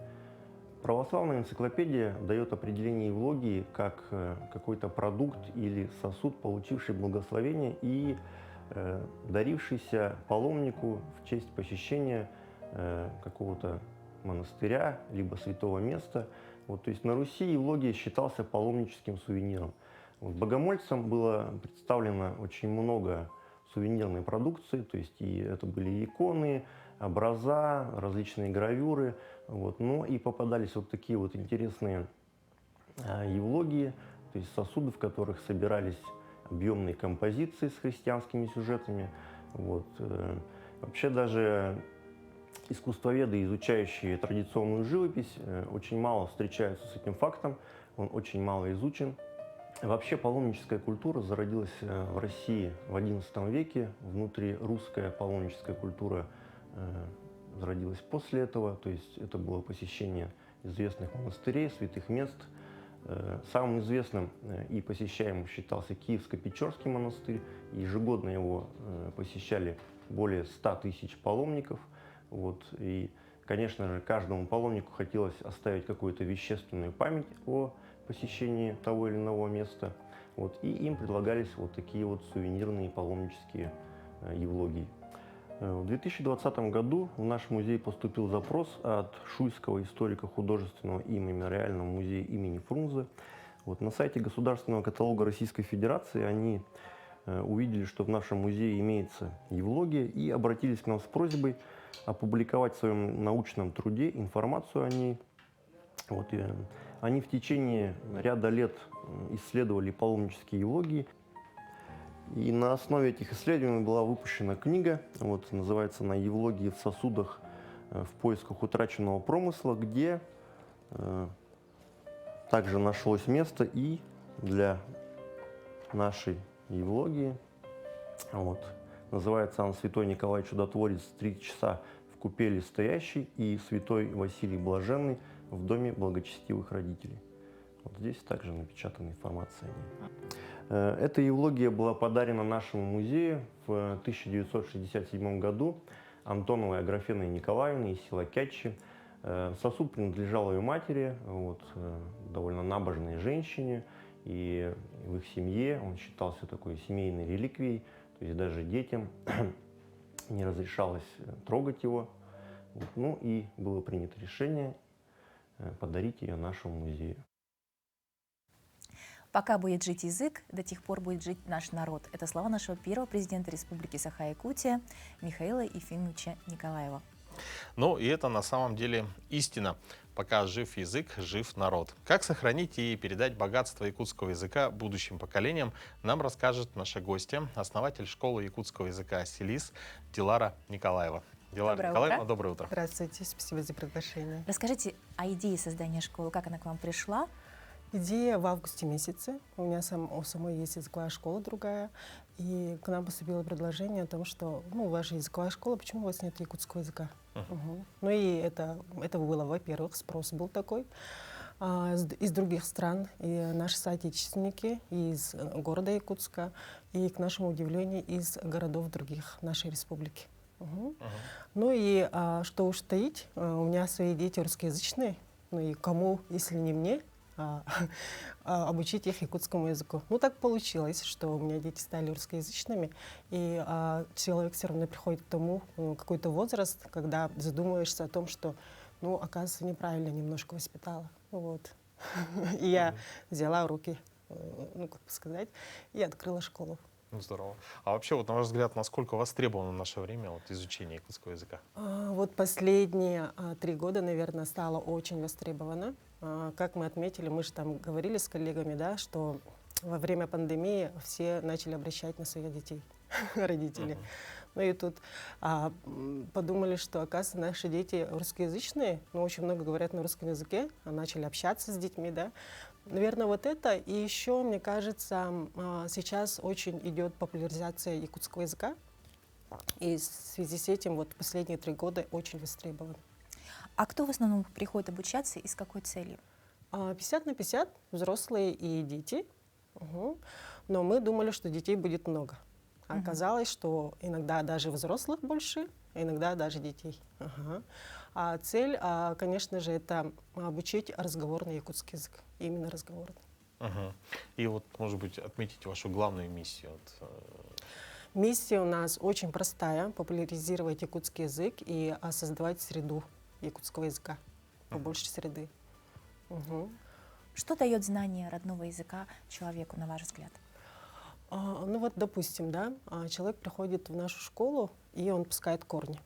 Православная энциклопедия дает определение евлогии как какой-то продукт или сосуд, получивший благословение и дарившийся паломнику в честь посещения какого-то монастыря либо святого места. То есть на Руси евлогия считался паломническим сувениром. Богомольцам было представлено очень много сувенирной продукции, то есть и это были иконы, образа, различные гравюры, но и попадались такие интересные евлогии, то есть сосуды, в которых собирались объемные композиции с христианскими сюжетами. Вообще даже искусствоведы, изучающие традиционную живопись, очень мало встречаются с этим фактом, он очень мало изучен. Вообще паломническая культура зародилась в России в XI веке, внутрирусская паломническая культура зародилась после этого, то есть это было посещение известных монастырей, святых мест. Самым известным и посещаемым считался Киевско-Печорский монастырь. Ежегодно его посещали более 100 тысяч паломников. И, конечно же, каждому паломнику хотелось оставить какую-то вещественную память о посещении того или иного места. И им предлагались такие сувенирные паломнические евлогии. В 2020 году в наш музей поступил запрос от Шуйского историко-художественного и мемориального музея имени Фрунзе. На сайте Государственного каталога Российской Федерации они увидели, что в нашем музее имеется евлогия, и обратились к нам с просьбой опубликовать в своем научном труде информацию о ней. Они в течение ряда лет исследовали паломнические евлогии. И на основе этих исследований была выпущена книга, называется она «Евлогии в сосудах в поисках утраченного промысла», где также нашлось место и для нашей евлогии. Называется она «Святой Николай Чудотворец 3 часа в купели стоящий» и «Святой Василий Блаженный в доме благочестивых родителей». Здесь также напечатана информация о ней. Эта евлогия была подарена нашему музею в 1967 году Антоновой Аграфеной Николаевной из села Кятчи. Сосуд принадлежал ее матери, довольно набожной женщине, и в их семье он считался такой семейной реликвией, то есть даже детям не разрешалось трогать его. И было принято решение подарить ее нашему музею. Пока будет жить язык, до тех пор будет жить наш народ. Это слова нашего первого президента Республики Саха-Якутия Михаила Ефимовича Николаева. Ну и это на самом деле истина. Пока жив язык, жив народ. Как сохранить и передать богатство якутского языка будущим поколениям, нам расскажет наша гостья, основатель школы якутского языка «Селис» Дилара Николаева. Дилара Доброе Николаевна, утро. доброе утро. Здравствуйте, спасибо за приглашение. Расскажите о идее создания школы, как она к вам пришла? Идея в августе месяце. У меня у самой есть языковая школа другая. И к нам поступило предложение о том, что у вас же языковая школа, почему у вас нет якутского языка? Угу. Ну и это было, во-первых, спрос был такой. Из других стран, и наши соотечественники из города Якутска, и, к нашему удивлению, из городов других нашей республики. Угу. Ну и что уж таить, у меня свои дети русскоязычные, ну и кому, если не мне, обучить их якутскому языку. Ну так получилось, что у меня дети стали русскоязычными, и человек все равно приходит к тому, какой-то возраст, когда задумываешься о том, что, оказывается, неправильно немножко воспитала. Вот. И я взяла в руки, и открыла школу. Здорово. А вообще, на ваш взгляд, насколько востребовано в наше время изучение якутского языка? Вот последние 3 года, наверное, стало очень востребовано. Как мы отметили, мы же там говорили с коллегами, да, что во время пандемии все начали обращать на своих детей, родители. Ну и тут подумали, что, оказывается, наши дети русскоязычные, очень много говорят на русском языке, начали общаться с детьми, да. Наверное, вот это. И еще, мне кажется, сейчас очень идет популяризация якутского языка. И в связи с этим последние 3 года очень востребован. А кто в основном приходит обучаться и с какой целью? 50 на 50, взрослые и дети. Угу. Но мы думали, что детей будет много. А оказалось, что иногда даже взрослых больше, а иногда даже детей. А цель, конечно же, это обучить разговорный якутский язык. Именно разговорный. И может быть, отметить вашу главную миссию. Миссия у нас очень простая. Популяризировать якутский язык и создавать среду якутского языка. Побольше среды. Что дает знание родного языка человеку, на ваш взгляд? Допустим, да, человек приходит в нашу школу, и он пускает корни.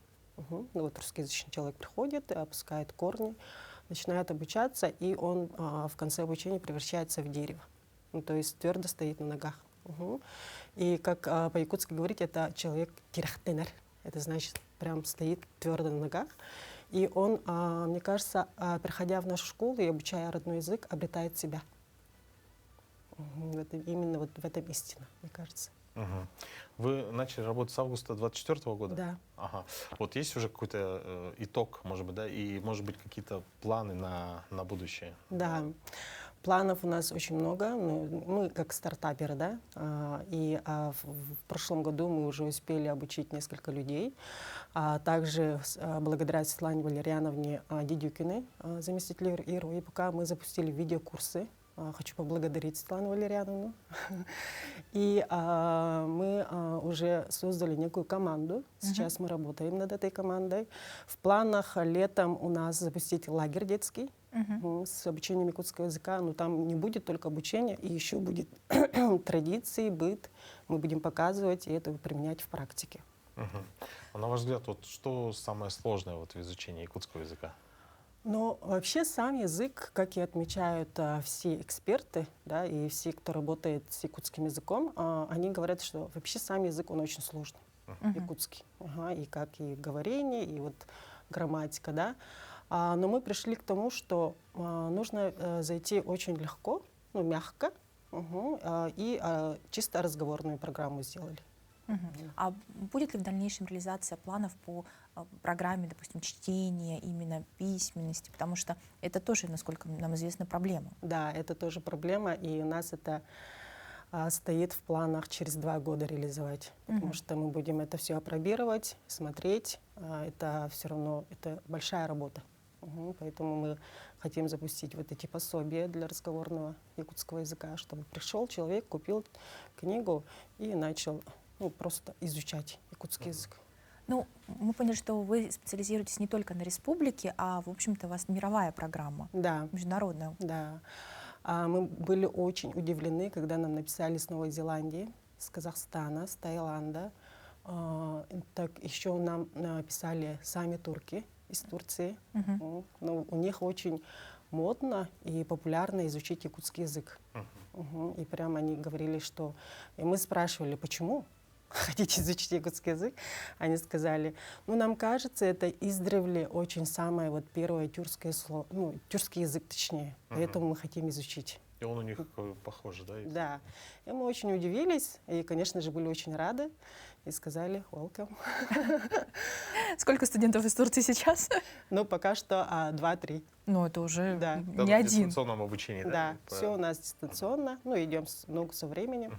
Русскоязычный человек приходит, опускает корни, начинает обучаться, и он в конце обучения превращается в дерево. То есть твердо стоит на ногах. И как по-якутски говорить, это человек тирахтенер. Это значит, прям стоит твердо на ногах. И он, мне кажется, приходя в нашу школу и обучая родной язык, обретает себя. Именно в этом истина, мне кажется. Вы начали работать с августа 2024 года? Да. Ага. Есть уже какой-то итог, может быть, да, и, может быть, какие-то планы на будущее? Да. Планов у нас очень много. Мы как стартаперы, да, и в прошлом году мы уже успели обучить несколько людей. Также благодаря Светлане Валерьяновне Дидюкиной, заместителю ИРО, мы запустили видеокурсы. Хочу поблагодарить Светлану Валерьяновну. И мы уже создали некую команду. Сейчас мы работаем над этой командой. В планах летом у нас запустить лагерь детский с обучением якутского языка. Но там не будет только обучение, и еще будет традиции, быт. Мы будем показывать и это применять в практике. А на ваш взгляд, что самое сложное в изучении якутского языка? Вообще сам язык, как и отмечают все эксперты, да, и все, кто работает с якутским языком, они говорят, что вообще сам язык, он очень сложный, якутский. И как и говорение, и грамматика, да. Но мы пришли к тому, что нужно зайти очень легко, мягко, и чисто разговорную программу сделали. А будет ли в дальнейшем реализация планов по программе, допустим, чтения, именно письменности? Потому что это тоже, насколько нам известно, проблема. Да, это тоже проблема, и у нас это стоит в планах через 2 года реализовать. Потому что мы будем это все апробировать, смотреть. Это все равно большая работа. Поэтому мы хотим запустить эти пособия для разговорного якутского языка, чтобы пришел человек, купил книгу и начал просто изучать якутский язык. Мы поняли, что вы специализируетесь не только на республике, а, в общем-то, у вас мировая программа. Да. Международная. Да. Мы были очень удивлены, когда нам написали с Новой Зеландии, с Казахстана, с Таиланда. Так еще нам написали сами турки из Турции. Ну, у них очень модно и популярно изучить якутский язык. И прямо они говорили, что... И мы спрашивали, почему хотите изучить якутский язык? Они сказали, ну, нам кажется, это издревле очень самое вот первое тюркское слово, ну, тюркский язык точнее, поэтому мы хотим изучить. И он у них похож, да? Да. И мы очень удивились, и, конечно же, были очень рады, и сказали welcome. Сколько студентов из Турции сейчас? Ну, пока что 2-3. Ну, это уже Да. не один. В дистанционном обучении, да? Да, все у нас дистанционно, ну, идем много со временем,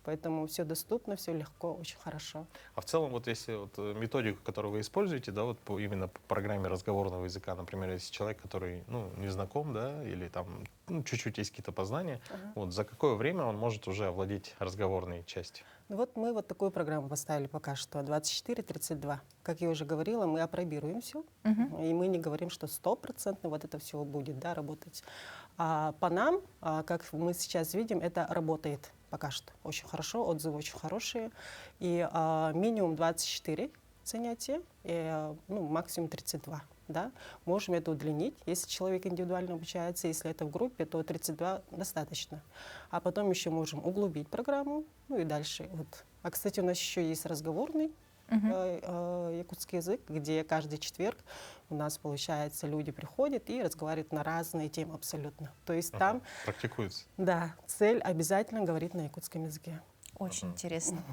поэтому все доступно, все легко, очень хорошо. А в целом, вот если вот методику, которую вы используете, да, вот именно по программе разговорного языка, например, если человек, который, ну, не знаком, да, или там, ну, чуть-чуть есть какие-то познания, вот за какое время он может уже овладеть разговорной частью? Ну вот мы вот такую программу поставили пока что, 24-32. Как я уже говорила, мы апробируем все, и мы не говорим, что 100% вот это все будет, да, работать. А по нам, как мы сейчас видим, это работает пока что очень хорошо, отзывы очень хорошие. И минимум 24 занятия, и, ну, максимум 32. Да? Можем это удлинить, если человек индивидуально обучается, если это в группе, то 32 достаточно. А потом еще можем углубить программу, ну и дальше. Вот. А, кстати, у нас еще есть разговорный якутский язык, где каждый четверг у нас, получается, люди приходят и разговаривают на разные темы абсолютно. То есть там... Практикуется. Да, цель обязательно говорить на якутском языке. Очень интересно.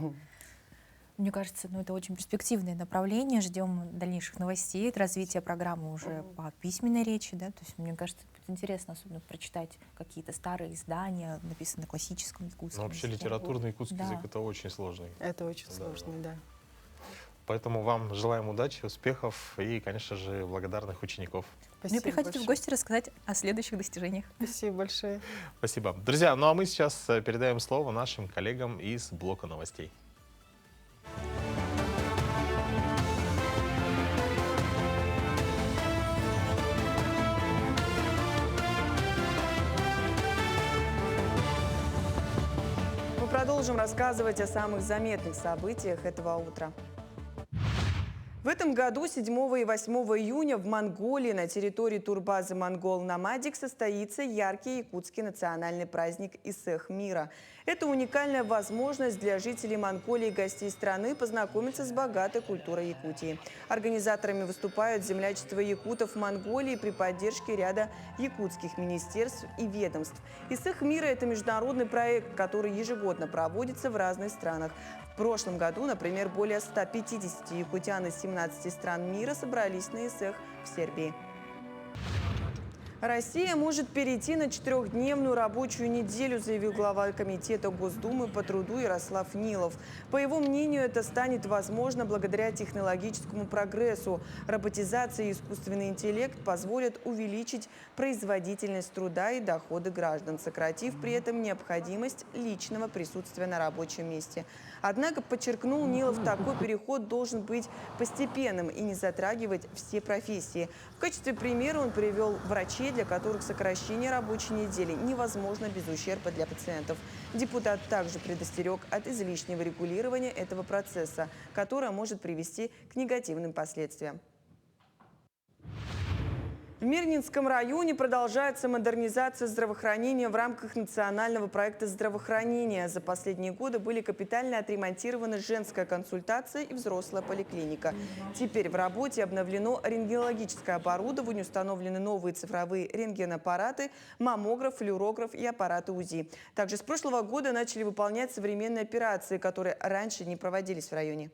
Мне кажется, ну, это очень перспективное направление. Ждем дальнейших новостей, развития программы уже по письменной речи. Да? То есть, мне кажется, будет интересно особенно прочитать какие-то старые издания, написанные на классическом якутском Но вообще языке. литературный якутский Да. язык — это очень сложный. Это очень сложно, да. Поэтому вам желаем удачи, успехов и, конечно же, благодарных учеников. Ну и приходите в гости рассказать о следующих достижениях. Спасибо большое. Спасибо. Друзья, ну а мы сейчас передаем слово нашим коллегам из блока новостей. Мы продолжим рассказывать о самых заметных событиях этого утра. В этом году 7 и 8 июня в Монголии на территории турбазы «Монгол Номадик» состоится яркий якутский национальный праздник Исэх мира. Это уникальная возможность для жителей Монголии и гостей страны познакомиться с богатой культурой Якутии. Организаторами выступают землячество якутов в Монголии при поддержке ряда якутских министерств и ведомств. Исэх мира – это международный проект, который ежегодно проводится в разных странах. В прошлом году, например, более 150 якутян из 17 стран мира собрались на Исэх в Сербии. Россия может перейти на 4-дневную рабочую неделю, заявил глава Комитета Госдумы по труду Ярослав Нилов. По его мнению, это станет возможно благодаря технологическому прогрессу. Роботизация и искусственный интеллект позволят увеличить производительность труда и доходы граждан, сократив при этом необходимость личного присутствия на рабочем месте. Однако, подчеркнул Нилов, такой переход должен быть постепенным и не затрагивать все профессии. В качестве примера он привел врачей, для которых сокращение рабочей недели невозможно без ущерба для пациентов. Депутат также предостерег от излишнего регулирования этого процесса, которое может привести к негативным последствиям. В Мирнинском районе продолжается модернизация здравоохранения в рамках национального проекта здравоохранения. За последние годы были капитально отремонтированы женская консультация и взрослая поликлиника. Теперь в работе обновлено рентгенологическое оборудование, установлены новые цифровые рентгенаппараты, маммограф, флюорограф и аппараты УЗИ. Также с прошлого года начали выполнять современные операции, которые раньше не проводились в районе.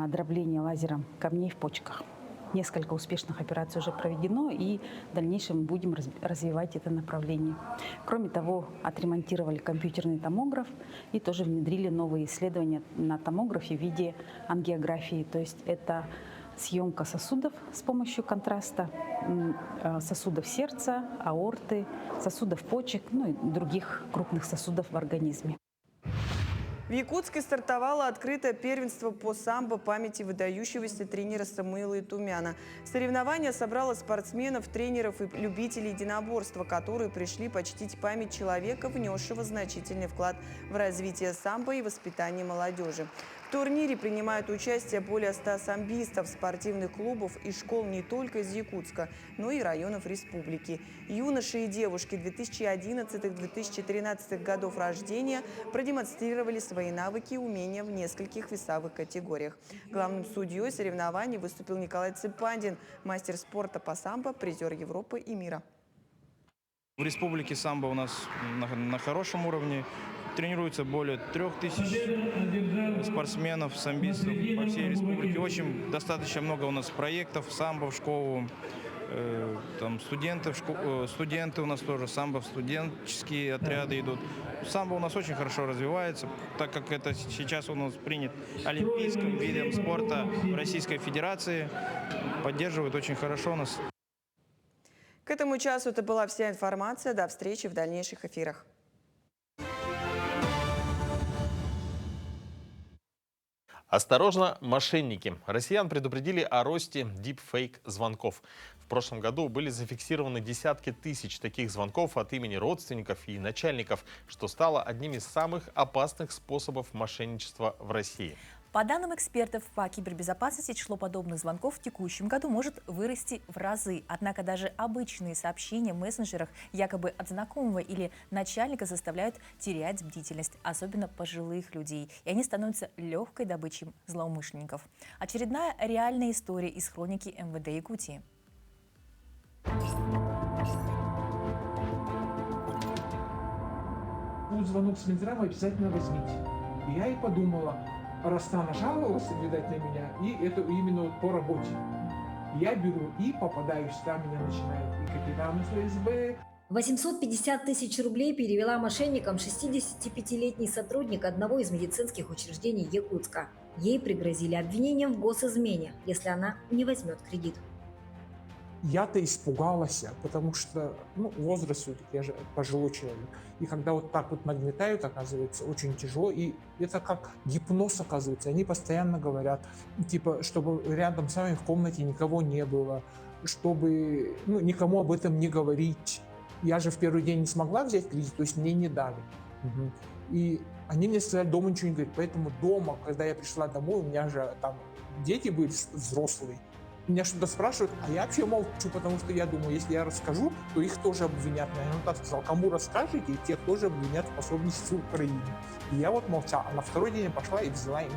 Дробление лазером камней в почках. Несколько успешных операций уже проведено, и в дальнейшем будем развивать это направление. Кроме того, отремонтировали компьютерный томограф и тоже внедрили новые исследования на томографе в виде ангиографии. То есть это съемка сосудов с помощью контраста, сосудов сердца, аорты, сосудов почек, ну и других крупных сосудов в организме. В Якутске стартовало открытое первенство по самбо памяти выдающегося тренера Самуила Итумяна. Соревнование собрало спортсменов, тренеров и любителей единоборства, которые пришли почтить память человека, внесшего значительный вклад в развитие самбо и воспитание молодежи. В турнире принимают участие более 100 самбистов, спортивных клубов и школ не только из Якутска, но и районов республики. Юноши и девушки 2011-2013 годов рождения продемонстрировали свои навыки и умения в нескольких весовых категориях. Главным судьей соревнований выступил Николай Цепандин, мастер спорта по самбо, призер Европы и мира. В республике самбо у нас на хорошем уровне. Тренируется более 3000 спортсменов, самбистов по всей республике. Очень достаточно много у нас проектов самбо в школу. Там студенты у нас тоже самбо, студенческие отряды идут. Самбо у нас очень хорошо развивается, так как это сейчас у нас принят олимпийским видом спорта в Российской Федерации. Поддерживают очень хорошо нас. К этому часу это была вся информация. До встречи в дальнейших эфирах. Осторожно, мошенники. Россиян предупредили о росте дипфейк-звонков. В прошлом году были зафиксированы десятки тысяч таких звонков от имени родственников и начальников, что стало одним из самых опасных способов мошенничества в России. По данным экспертов по кибербезопасности, число подобных звонков в текущем году может вырасти в разы. Однако даже обычные сообщения в мессенджерах якобы от знакомого или начальника заставляют терять бдительность, особенно пожилых людей. И они становятся легкой добычей злоумышленников. Очередная реальная история из хроники МВД Якутии. Будет звонок с Минздрава, обязательно возьмите. И я и подумала, раз она жаловалась, видать, на меня, и это именно по работе. Я беру и попадаюсь, там меня начинает и капитан ФСБ. 850 тысяч рублей перевела мошенникам 65-летний сотрудник одного из медицинских учреждений Якутска. Ей пригрозили обвинением в госизмене, если она не возьмет кредит. Я-то испугалась, потому что возраст все-таки, я же пожилой человек. И когда вот так вот нагнетают, оказывается, очень тяжело. И это как гипноз, оказывается. Они постоянно говорят, типа, чтобы рядом с вами в комнате никого не было, чтобы никому об этом не говорить. Я же в первый день не смогла взять кредит, то есть мне не дали. И они мне сказали, дома ничего не говорить. Поэтому дома, когда я пришла домой, у меня же там дети были взрослые. Меня что-то спрашивают, а я вообще молчу, потому что я думаю, если я расскажу, то их тоже обвинят. Я так сказал, кому расскажете, тех тоже обвинят в пособничестве Украине. И я вот молчал, а на второй день я пошла и взяла им.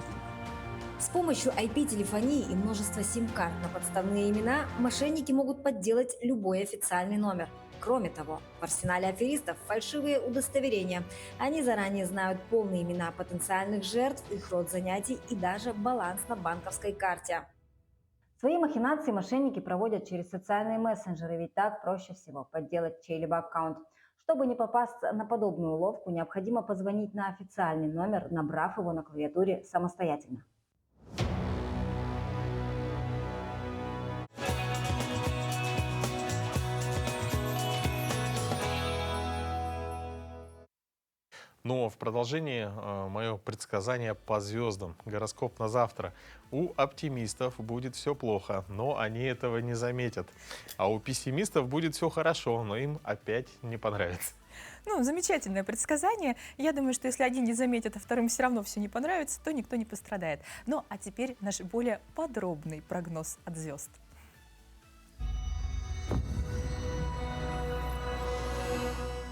С помощью IP-телефонии и множества сим-карт на подставные имена мошенники могут подделать любой официальный номер. Кроме того, в арсенале аферистов фальшивые удостоверения. Они заранее знают полные имена потенциальных жертв, их род занятий и даже баланс на банковской карте. Свои махинации мошенники проводят через социальные мессенджеры, ведь так проще всего подделать чей-либо аккаунт. Чтобы не попасться на подобную уловку, необходимо позвонить на официальный номер, набрав его на клавиатуре самостоятельно. Но в продолжении мое предсказание по звездам. Гороскоп на завтра. У оптимистов будет все плохо, но они этого не заметят. А у пессимистов будет все хорошо, но им опять не понравится. Замечательное предсказание. Я думаю, что если один не заметит, а вторым все равно все не понравится, то никто не пострадает. Ну, а теперь наш более подробный прогноз от звезд.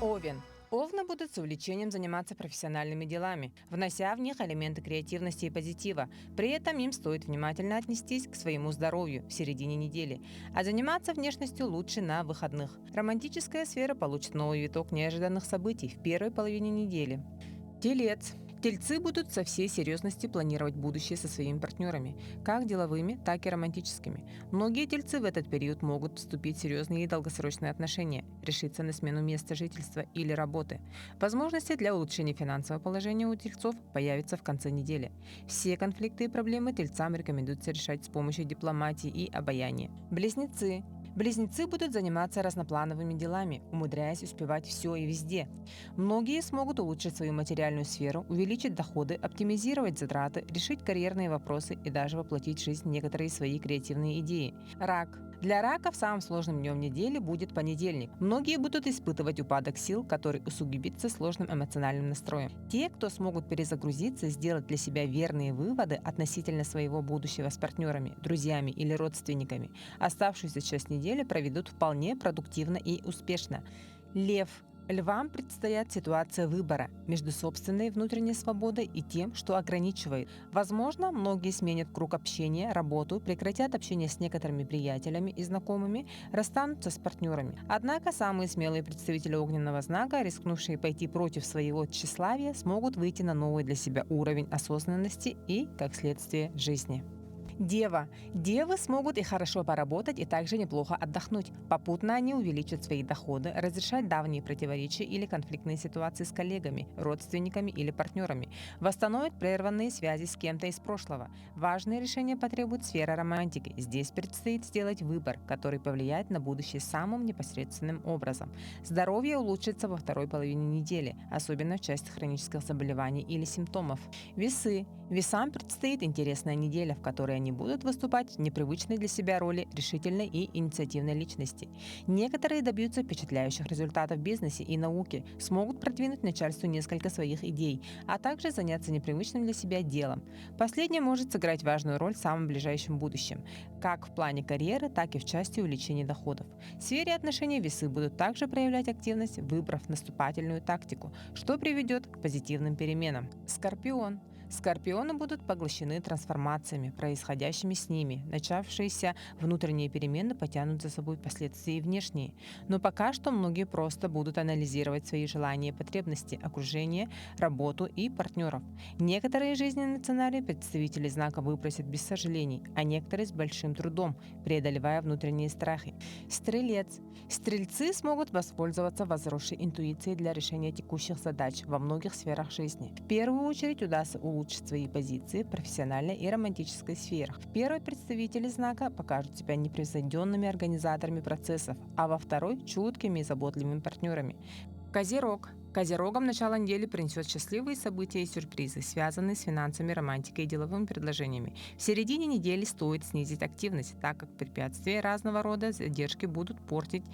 Овен. Овны будут с увлечением заниматься профессиональными делами, внося в них элементы креативности и позитива. При этом им стоит внимательно отнестись к своему здоровью в середине недели, а заниматься внешностью лучше на выходных. Романтическая сфера получит новый виток неожиданных событий в первой половине недели. Телец. Тельцы будут со всей серьезностью планировать будущее со своими партнерами, как деловыми, так и романтическими. Многие тельцы в этот период могут вступить в серьезные и долгосрочные отношения, решиться на смену места жительства или работы. Возможности для улучшения финансового положения у тельцов появятся в конце недели. Все конфликты и проблемы тельцам рекомендуется решать с помощью дипломатии и обаяния. Близнецы. Близнецы будут заниматься разноплановыми делами, умудряясь успевать все и везде. Многие смогут улучшить свою материальную сферу, увеличить доходы, оптимизировать затраты, решить карьерные вопросы и даже воплотить в жизнь некоторые свои креативные идеи. Рак. Для рака самым сложным днем недели будет понедельник. Многие будут испытывать упадок сил, который усугубится сложным эмоциональным настроем. Те, кто смогут перезагрузиться, сделать для себя верные выводы относительно своего будущего с партнерами, друзьями или родственниками, оставшуюся часть недели проведут вполне продуктивно и успешно. Лев. Львам предстоят ситуация выбора между собственной внутренней свободой и тем, что ограничивает. Возможно, многие сменят круг общения, работу, прекратят общение с некоторыми приятелями и знакомыми, расстанутся с партнерами. Однако самые смелые представители огненного знака, рискнувшие пойти против своего тщеславия, смогут выйти на новый для себя уровень осознанности и, как следствие, жизни. Дева. Девы смогут и хорошо поработать, и также неплохо отдохнуть. Попутно они увеличат свои доходы, разрешать давние противоречия или конфликтные ситуации с коллегами, родственниками или партнерами, восстановят прерванные связи с кем-то из прошлого. Важные решения потребует сфера романтики. Здесь предстоит сделать выбор, который повлияет на будущее самым непосредственным образом. Здоровье улучшится во второй половине недели, особенно в части хронических заболеваний или симптомов. Весы. Весам предстоит интересная неделя, в которой они будут выступать в непривычной для себя роли решительной и инициативной личности. Некоторые добьются впечатляющих результатов в бизнесе и науке, смогут продвинуть начальству несколько своих идей, а также заняться непривычным для себя делом. Последнее может сыграть важную роль в самом ближайшем будущем, как в плане карьеры, так и в части увеличения доходов. В сфере отношений весы будут также проявлять активность, выбрав наступательную тактику, что приведет к позитивным переменам. Скорпион. Скорпионы будут поглощены трансформациями, происходящими с ними. Начавшиеся внутренние перемены потянут за собой последствия и внешние. Но пока что многие просто будут анализировать свои желания и потребности, окружение, работу и партнеров. Некоторые жизненные сценарии представители знака выпросят без сожалений, а некоторые с большим трудом, преодолевая внутренние страхи. Стрелец. Стрельцы смогут воспользоваться возросшей интуицией для решения текущих задач во многих сферах жизни. В первую очередь удастся улучшить свои позиции в профессиональной и романтической сферах. В первой представители знака покажут себя непревзойденными организаторами процессов, а во второй – чуткими и заботливыми партнерами. Козерог. Козерогам начало недели принесет счастливые события и сюрпризы, связанные с финансами, романтикой и деловыми предложениями. В середине недели стоит снизить активность, так как препятствия разного рода задержки будут портить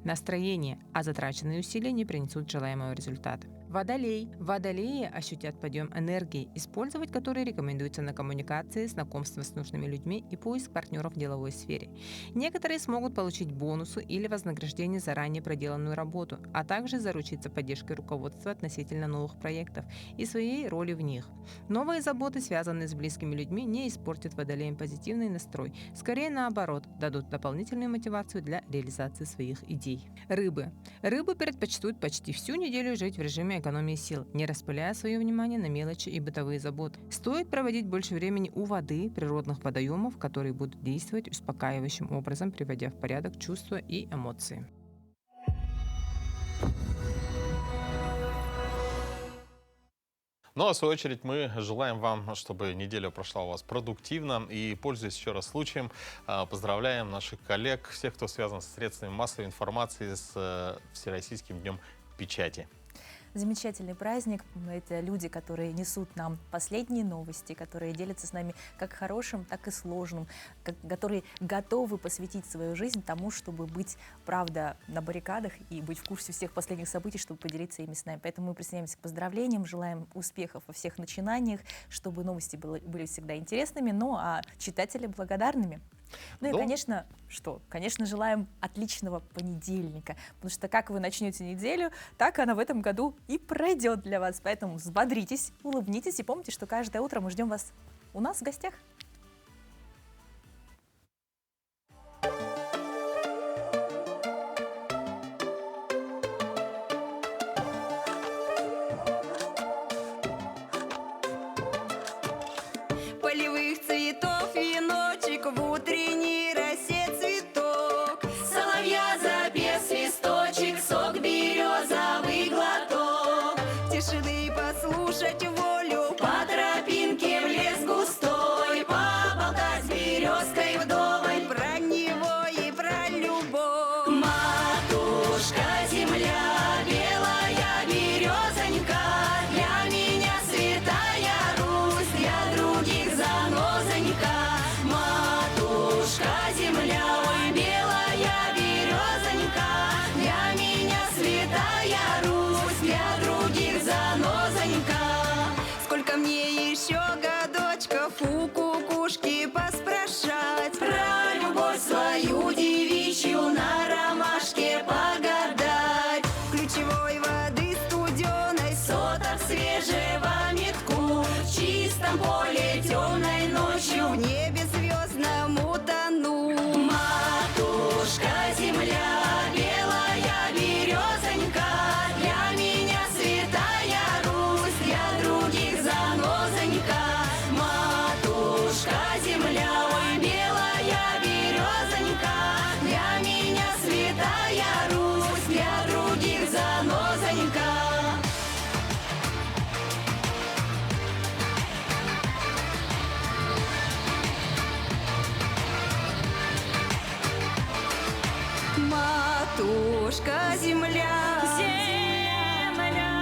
настроение, а затраченные усилия не принесут желаемого результата. Водолей. Водолеи ощутят подъем энергии, использовать который рекомендуется на коммуникации, знакомство с нужными людьми и поиск партнеров в деловой сфере. Некоторые смогут получить бонусы или вознаграждение за ранее проделанную работу, а также заручиться поддержкой руководства относительно новых проектов и своей роли в них. Новые заботы, связанные с близкими людьми, не испортят водолеям позитивный настрой, скорее наоборот, дадут дополнительную мотивацию для реализации своих идей. Рыбы. Рыбы предпочтут почти всю неделю жить в режиме экономии сил, не распыляя свое внимание на мелочи и бытовые заботы. Стоит проводить больше времени у воды, природных водоемов, которые будут действовать успокаивающим образом, приводя в порядок чувства и эмоции. Ну а в свою очередь мы желаем вам, чтобы неделя прошла у вас продуктивно. И, пользуясь еще раз случаем, поздравляем наших коллег, всех, кто связан с средствами массовой информации, с Всероссийским днем печати. Замечательный праздник. Это люди, которые несут нам последние новости, которые делятся с нами как хорошим, так и сложным, которые готовы посвятить свою жизнь тому, чтобы быть, правда, на баррикадах и быть в курсе всех последних событий, чтобы поделиться ими с нами. Поэтому мы присоединяемся к поздравлениям, желаем успехов во всех начинаниях, чтобы новости были всегда интересными, ну а читатели благодарными. Ну и, конечно, желаем отличного понедельника, потому что как вы начнете неделю, так она в этом году и пройдет для вас. Поэтому взбодритесь, улыбнитесь и помните, что каждое утро мы ждем вас у нас в гостях. Полевых цветов веночек в утренней росе цветок, соловья запев свисточек, сок березовый глоток, тишины послушать волю, по тропинке в лес густой. у кукушки поспрашать, про любовь свою девичью на ромашке погадать. Ключевой воды студеной, сотов свежего метку, в чистом поле темной ночью в небе звездном утону. Матушка земля, белая березонька, для меня святая Русь, для других занозонька. Матушка земля, ой, белая березонька, для меня святая Русь, для других занозонька. Матушка земля, земля,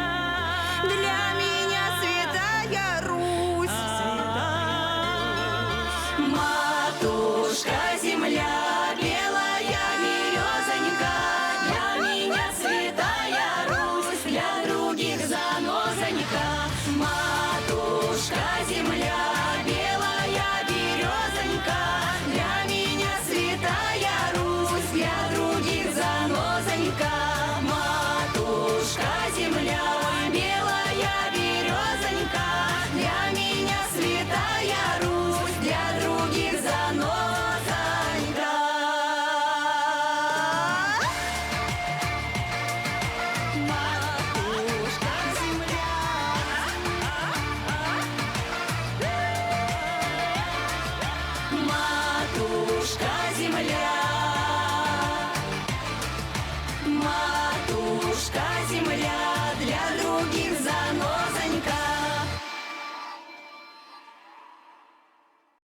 для меня святая Русь. Матушка земля, белая березонька, для меня святая Русь, для других занозонька. Матушка земля, белая березонька, для меня святая Русь, для других занозонька.